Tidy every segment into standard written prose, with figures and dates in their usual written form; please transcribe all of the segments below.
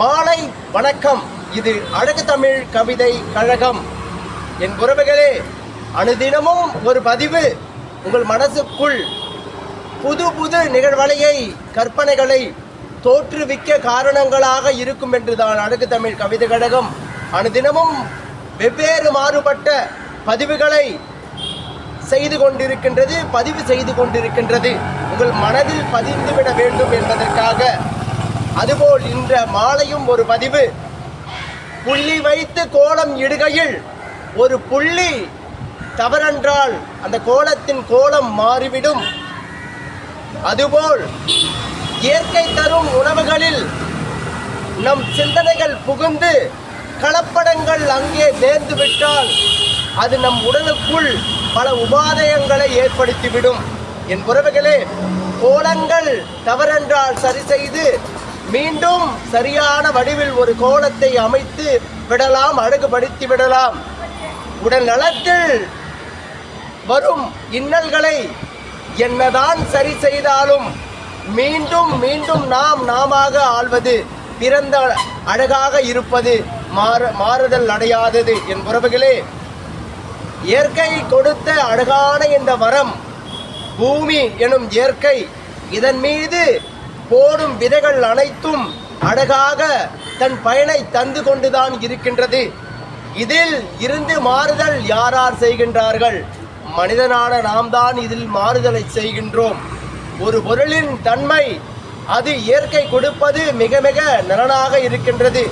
மாலை வணக்கம். இது அழகு தமிழ் கவிதை கழகம். என் உறவுகளே, அனுதினமும் ஒரு பதிவு உங்கள் மனசுக்குள் புது புது நிகழ்வலையை கற்பனைகளை தோற்றுவிக்க காரணங்களாக இருக்கும் என்றுதான் அழகு தமிழ் கவிதை கழகம் அனுதினமும் வெவ்வேறு மாறுபட்ட பதிவுகளை பதிவு செய்து கொண்டிருக்கின்றது. உங்கள் மனதில் பதிந்துவிட வேண்டும் என்பதற்காக. அதுபோல் இன்ற மாலையும் ஒரு பதிவு. புள்ளி வைத்து கோலம் இடுகையில் ஒரு புள்ளி தவறென்றால் அந்த கோலத்தின் கோலம் மாறிவிடும். அதுபோல் இயற்கை தரும் உணவுகளில் நம் சிந்தனைகள் புகுந்து கலப்படங்கள் அங்கே நேர்ந்துவிட்டால் அது நம் உடலுக்குள் பல உபாதைகளை ஏற்படுத்திவிடும். என் உறவுகளே, கோலங்கள் தவறென்றால் சரி செய்து மீண்டும் சரியான வடிவில் ஒரு கோலத்தை அமைத்து விடலாம், அழகுபடுத்தி விடலாம். உடல் நலத்தில் வரும் இன்னல்களை என்னதான் சரி செய்தாலும் மீண்டும் மீண்டும் நாமாக ஆள்வது, பிறந்த அழகாக இருப்பது, மாறுதல் அடையாதது. என் உறவுகளே, இயற்கை கொடுத்த அழகான இந்த வரம் பூமி எனும் இயற்கை, இதன் மீது போடும் விதைகள் அனைத்தும் அழகாக தன் பயனை தந்து கொண்டுதான் இருக்கின்றது. இதில் இருந்து மாறுதல் யார் செய்கின்றார்கள்? மனிதனான நாம் தான் இதில் மாறுதலை செய்கின்றோம். ஒரு பொருளின் தன்மை அது இயற்கை கொடுப்பது மிக மிக நலனாக இருக்கின்றது.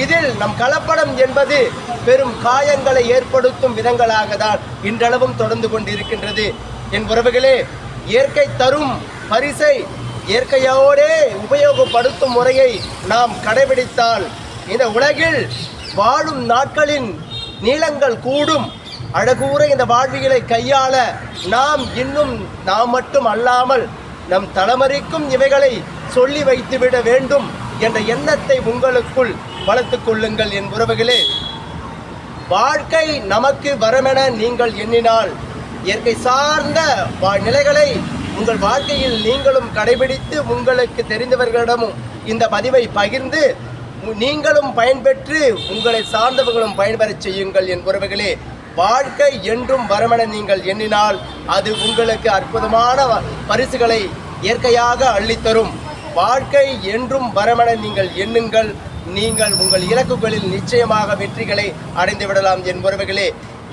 இதில் நம் கலப்படம் என்பது பெரும் காயங்களை ஏற்படுத்தும் விதங்களாக தான் இன்றளவும் தொடர்ந்து கொண்டிருக்கின்றது. என் உறவுகளே, இயற்கை தரும் பரிசை இயற்கையோடே உபயோகப்படுத்தும் முறையை நாம் கடைபிடித்தால் இந்த உலகில் வாழும் நாட்களின் நீளங்கள் கூடும். அழகூற இந்த வாழ்வியலை கையாள நாம் மட்டும் அல்லாமல் நம் தலைமுறைக்கும் இவைகளை சொல்லி வைத்துவிட வேண்டும் என்ற எண்ணத்தை உங்களுக்குள் வளர்த்து கொள்ளுங்கள். என் உறவுகளே, வாழ்க்கை நமக்கு வரமென நீங்கள் எண்ணினால் இயற்கை சார்ந்த நிலைகளை உங்கள் வாழ்க்கையில் நீங்களும் கடைபிடித்து உங்களுக்கு தெரிந்தவர்களிடமும் இந்த பதிவை பகிர்ந்து நீங்களும் பயன்பெற்று உங்களை சார்ந்தவர்களும் பயன்பெறச் செய்யுங்கள். என் உறவுகளே, வாழ்க்கை என்றும் வரமென நீங்கள் எண்ணினால் அது உங்களுக்கு அற்புதமான பரிசுகளை இயற்கையாக அள்ளித்தரும். வாழ்க்கை என்றும் வரமென நீங்கள் எண்ணுங்கள். நீங்கள் உங்கள் இலக்குகளில் நிச்சயமாக வெற்றிகளை அடைந்து விடலாம். என் உறவுகளே,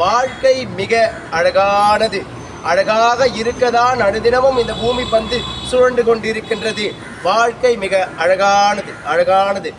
வாழ்க்கை மிக அழகானது. அழகாக இருக்கதான் அனுதினமும் இந்த பூமி பந்து சுழன்று கொண்டிருக்கின்றது. வாழ்க்கை மிக அழகானது.